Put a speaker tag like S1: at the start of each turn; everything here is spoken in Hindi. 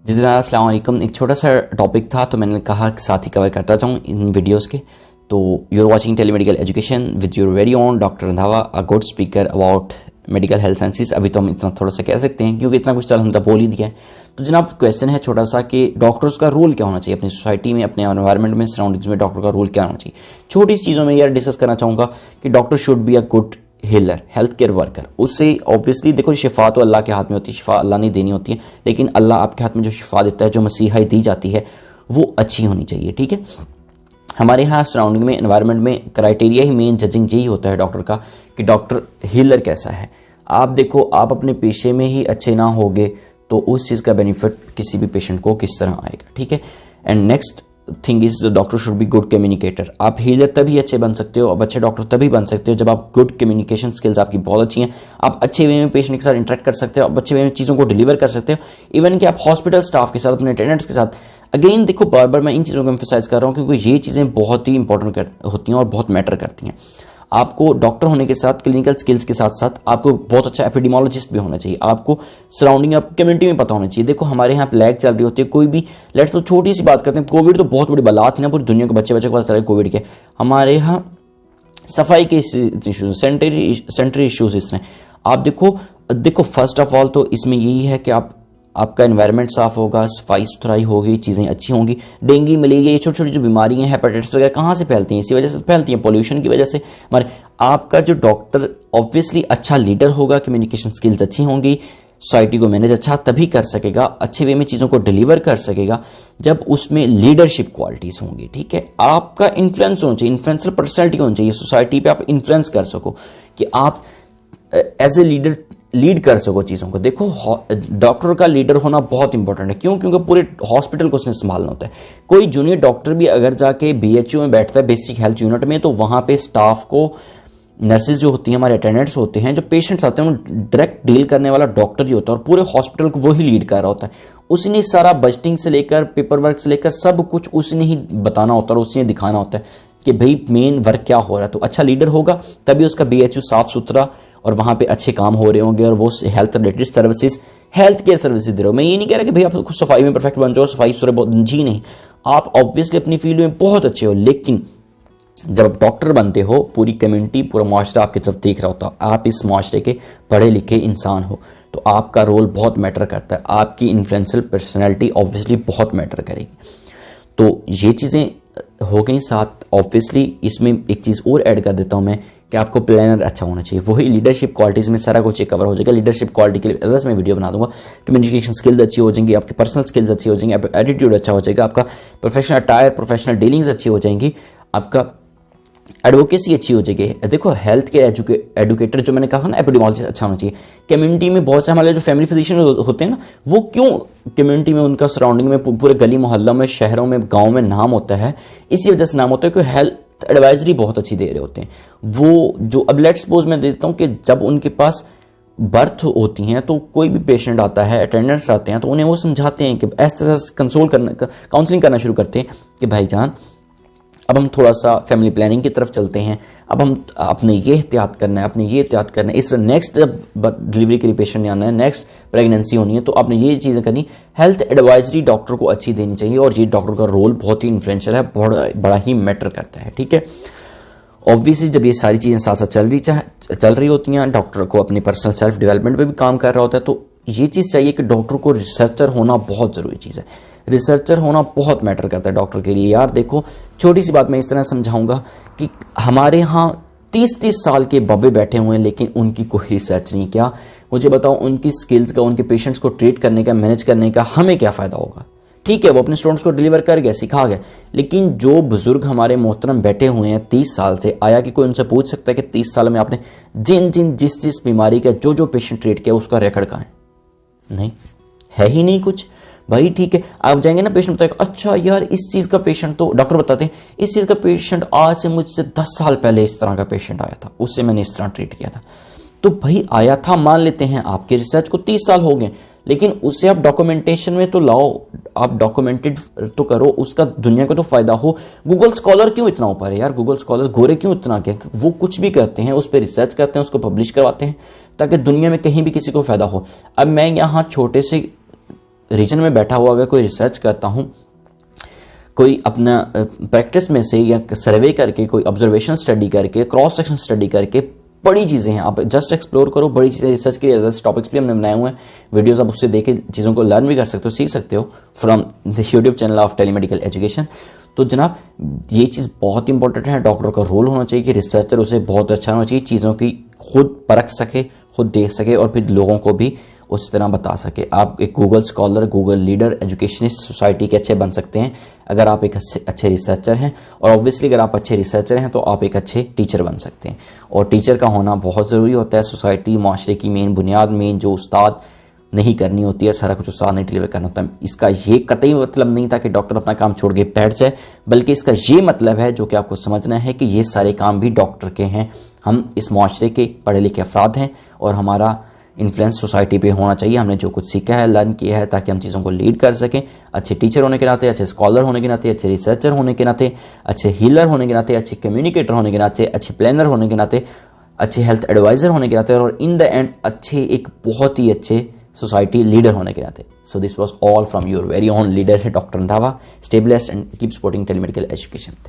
S1: जी जनाब अस्सलाम वालेकुम। एक छोटा सा टॉपिक था तो मैंने कहा कि साथ ही कवर करता जाऊँ इन वीडियोस के। तो you are watching telemedical education with your very own doctor Randhawa, a good speaker about medical health sciences. अभी तो हम इतना थोड़ा सा कह सकते हैं क्योंकि इतना कुछ तो हम बोल ही दिया है। तो जनाब क्वेश्चन है छोटा सा कि डॉक्टर्स का रोल क्या होना चाहिए अपनी सोसाइटी में, अपने एनवायरनमेंट में, सराउंडिंग्स में। डॉक्टर का रोल क्या होना चाहिए, छोटी सी चीज़ों में यार डिस्कस करना चाहूँगा कि doctor should be a good healer, health care worker. उससे ऑब्वियसली देखो शिफा तो अल्लाह के हाथ में होती है, शिफा अल्लाह ने देनी होती है, लेकिन अल्लाह आपके हाथ में जो शिफा देता है, जो मसीहाई दी जाती है, वो अच्छी होनी चाहिए। ठीक है, हमारे यहाँ सराउंडिंग में, एनवायरनमेंट में क्राइटेरिया ही मेन जजिंग यही होता है डॉक्टर का कि डॉक्टर हीलर कैसा है। आप देखो, आप अपने पेशे में ही अच्छे ना होगे तो उस चीज़ का बेनिफिट किसी भी पेशेंट को किस तरह आएगा। ठीक है, and next thing is doctor should be good communicator. आप हीलर तभी अच्छे बन सकते हो, अब अच्छे डॉक्टर तभी बन सकते हो जब आप गुड कम्युनिकेशन स्किल्स आपकी बहुत अच्छी हैं। आप अच्छे वे में पेशेंट के साथ इंटरेक्ट कर सकते हो, आप अच्छे वे में चीज़ों को डिलीवर कर सकते हो। इवन कि आप हॉस्पिटल स्टाफ के साथ, अपने अटेंडेंट्स के साथ, अगेन देखो बार बार मैं इन चीज़ों को एम्फेसाइज कर रहा हूँ क्योंकि ये चीज़ें बहुत ही इंपॉर्टेंट होती हैं और बहुत मैटर करती हैं। आपको डॉक्टर होने के साथ क्लिनिकल स्किल्स के साथ साथ आपको बहुत अच्छा एपिडेमोलॉजिस्ट भी होना चाहिए। आपको सराउंडिंग आप कम्युनिटी में पता होना चाहिए। देखो हमारे यहाँ प्लेग चल रही होती है, कोई भी लेट्स तो छोटी सी बात करते हैं, कोविड तो बहुत बड़ी बला थी ना, पूरी दुनिया को बच्चे बच्चे को पता चला कोविड के। हमारे यहाँ सफाई के इश्यूज, सैनिटरी इश्यूज इस तरह आप देखो फर्स्ट ऑफ ऑल तो इसमें यही है कि आपका एनवायरनमेंट साफ होगा, सफाई सुथराई होगी, चीज़ें अच्छी होंगी। डेंगू, मलेरिया, ये छोटी छोटी जो बीमारियां हैं, हेपेटाइटिस वगैरह कहाँ से फैलती हैं? इसी वजह से फैलती हैं, पॉल्यूशन की वजह से। हमारे आपका जो डॉक्टर ऑब्वियसली अच्छा लीडर होगा, कम्युनिकेशन स्किल्स अच्छी होंगी, सोसाइटी को मैनेज अच्छा तभी कर सकेगा, अच्छे वे में चीज़ों को डिलीवर कर सकेगा जब उसमें लीडरशिप क्वालिटीज़ होंगी। ठीक है, आपका इन्फ्लुएंस होना चाहिए, इन्फ्लुएंसर पर्सनैलिटी होनी चाहिए, सोसाइटी पे आप इन्फ्लुएंस कर सको कि आप एज ए लीडर लीड कर सको चीज़ों को। देखो डॉक्टर का लीडर होना बहुत इंपॉर्टेंट है। क्यों? क्योंकि पूरे हॉस्पिटल को उसने संभालना होता है। कोई जूनियर डॉक्टर भी अगर जाके बीएचयू में बैठता है, बेसिक हेल्थ यूनिट में, तो वहाँ पे स्टाफ को, नर्सेज जो होती हैं, हमारे अटेंडेंट्स होते हैं, जो पेशेंट्स आते हैं, उन डायरेक्ट डील करने वाला डॉक्टर ही होता है और पूरे हॉस्पिटल को वही लीड कर रहा होता है। उसने सारा बजटिंग से लेकर पेपर वर्क से लेकर सब कुछ उसने ही बताना होता है और उसने दिखाना होता है कि भाई मेन वर्क क्या हो रहा है। तो अच्छा लीडर होगा तभी उसका बीएचयू साफ सुथरा और वहाँ पे अच्छे काम हो रहे होंगे और वो health related services, health care services दे रहे हो। मैं ये नहीं कह रहा कि भाई आप खुद सफाई में परफेक्ट बन जाओ, सफाई सुथरा बहुत, जी नहीं, आप ऑब्वियसली अपनी फील्ड में बहुत अच्छे हो, लेकिन जब आप डॉक्टर बनते हो पूरी कम्युनिटी, पूरा मुआशरा आपकी तरफ देख रहा होता है, आप इस मुआशरे के पढ़े लिखे इंसान हो, तो आपका रोल बहुत मैटर करता है। आपकी इन्फ्लुएंशियल पर्सनैलिटी ऑब्वियसली बहुत मैटर करेगी। तो ये चीज़ें हो गई साथ। ऑब्वियसली इसमें एक चीज़ और ऐड कर देता हूँ मैं कि आपको प्लानर अच्छा होना चाहिए। वही लीडरशिप क्वालिटीज़ में सारा कुछ कवर हो जाएगा। लीडरशिप क्वालिटी के लिए अलग मैं वीडियो बना दूंगा। कम्युनिकेशन स्किल्स अच्छी हो जाएंगी, आपकी पर्सनल स्किल्स अच्छी हो जाएंगी, आपका एटीट्यूड अच्छा हो जाएगा, आपका प्रोफेशनल अटायर, प्रोफेशनल डीलिंग्स अच्छी हो जाएंगी, आपका एडवोकेसी अच्छी हो जाएगी। देखो हेल्थ के एडुकेटर जो मैंने कहा ना, एपिडेमोलॉजिस्ट अच्छा होना चाहिए। कम्युनिटी में बहुत से हमारे जो फैमिली फिजिशियन होते हैं ना, वो क्यों कम्युनिटी में, उनका सराउंडिंग में, पूरे गली मोहल्ला में, शहरों में, गाँव में नाम होता है। इसी वजह से नाम होता है कि हेल्थ एडवाइजरी बहुत अच्छी दे रहे होते हैं। वो जो अब लेट्स सपोज मैं देता हूँ कि जब उनके पास बर्थ होती हैं तो कोई भी पेशेंट आता है, अटेंडेंट्स आते हैं, तो उन्हें वो समझाते हैं कि ऐसा काउंसलिंग करना शुरू करते हैं कि भाईजान अब हम थोड़ा सा फैमिली प्लानिंग की तरफ चलते हैं, अब हम अपने ये एहतियात करना है, अपने ये एहतियात करना है, इस नेक्स्ट डिलीवरी के लिए पेशेंट आना है, नेक्स्ट प्रेगनेंसी होनी है, तो आपने ये चीज़ें करनी। हेल्थ एडवाइजरी डॉक्टर को अच्छी देनी चाहिए और ये डॉक्टर का रोल बहुत ही इन्फ्लुएंशियल है, बड़ा ही मैटर करता है। ठीक है, ऑब्वियसली जब ये सारी चीज़ें साथ साथ चल रही होती हैं, डॉक्टर को अपनी पर्सनल सेल्फ डेवलपमेंट पे भी काम कर रहा होता है, तो ये चीज़ चाहिए कि डॉक्टर को रिसर्चर होना बहुत ज़रूरी चीज़ है। रिसर्चर होना बहुत मैटर करता है डॉक्टर के लिए। यार देखो छोटी सी बात मैं इस तरह समझाऊंगा कि हमारे यहाँ 30-30 साल के बब्बे बैठे हुए हैं, लेकिन उनकी कोई रिसर्च नहीं। क्या मुझे बताओ, उनकी स्किल्स का, उनके पेशेंट्स को ट्रीट करने का, मैनेज करने का हमें क्या फ़ायदा होगा? ठीक है, वो अपने स्टूडेंट्स को डिलीवर कर गया, सिखा गया, लेकिन जो बुजुर्ग हमारे मोहतरम बैठे हुए हैं 30 साल से, आया कि कोई उनसे पूछ सकता है कि 30 साल में आपने जिस बीमारी का जो पेशेंट ट्रीट किया उसका रिकॉर्ड कहाँ है? नहीं है ही नहीं कुछ। भाई ठीक है, आप जाएंगे ना, पेशेंट बताएगा अच्छा यार इस चीज़ का पेशेंट, तो डॉक्टर बताते हैं इस चीज़ का पेशेंट आज से मुझसे 10 साल पहले इस तरह का पेशेंट आया था, उससे मैंने इस तरह ट्रीट किया था। तो भाई आया था, मान लेते हैं आपके रिसर्च को 30 साल हो गए, लेकिन उससे आप डॉक्यूमेंटेशन में तो लाओ, आप डॉक्यूमेंटेड तो करो, उसका दुनिया को तो फायदा हो। गूगल स्कॉलर क्यों इतना ऊपर है यार? गूगल स्कॉलर गोरे क्यों इतना क्या? वो कुछ भी करते हैं, उस पर रिसर्च करते हैं, उसको पब्लिश करवाते हैं ताकि दुनिया में कहीं भी किसी को फायदा हो। अब मैं यहाँ छोटे से रीजन में बैठा हुआ अगर कोई रिसर्च करता हूँ, कोई अपना प्रैक्टिस में से या सर्वे करके, कोई ऑब्जर्वेशन स्टडी करके, क्रॉस सेक्शन स्टडी करके, बड़ी चीज़ें हैं, आप जस्ट एक्सप्लोर करो, बड़ी चीज़ें रिसर्च के अदर टॉपिक्स भी हमने बनाए हुए हैं वीडियोस, आप उससे देख के चीज़ों को लर्न भी कर सकते हो, सीख सकते हो from the YouTube channel of telemedical education. तो जनाब ये चीज़ बहुत इंपॉर्टेंट है, डॉक्टर का रोल होना चाहिए कि रिसर्चर उसे बहुत अच्छा होना चाहिए, चीज़ों की खुद परख सके, खुद देख सके और फिर लोगों को भी उस तरह बता सके। आप एक Google scholar, Google leader, educationist society के अच्छे बन सकते हैं अगर आप एक अच्छे रिसर्चर हैं, और ऑब्वियसली अगर आप अच्छे रिसर्चर हैं तो आप एक अच्छे टीचर बन सकते हैं। और टीचर का होना बहुत ज़रूरी होता है। सोसाइटी, माशरे की मेन बुनियाद, मेन जो उस्ताद नहीं करनी होती है, सारा कुछ उस्ताद नहीं डिलीवर करना होता है। इसका ये कतई मतलब नहीं था कि डॉक्टर अपना काम छोड़ के बैठ जाए, बल्कि इसका ये मतलब है जो कि आपको समझना है कि ये सारे काम भी डॉक्टर के हैं। हम इस माशरे के पढ़े लिखे अफराद हैं और हमारा इन्फ्लुएंस सोसाइटी पे होना चाहिए। हमने जो कुछ सीखा है, लर्न किया है, ताकि हम चीज़ों को लीड कर सकें, अच्छे टीचर होने के नाते, अच्छे स्कॉलर होने के नाते, अच्छे रिसर्चर होने के नाते, अच्छे हीलर होने के नाते, अच्छे कम्युनिकेटर होने के नाते, अच्छे प्लानर होने के नाते, अच्छे हेल्थ एडवाइज़र होने के नाते, और इन द एंड अच्छे एक बहुत ही अच्छे सोसाइटी लीडर होने के नाते। So this was all from your very own leader doctor Randhawa. Stay blessed and keep supporting telemedical education. Thank you.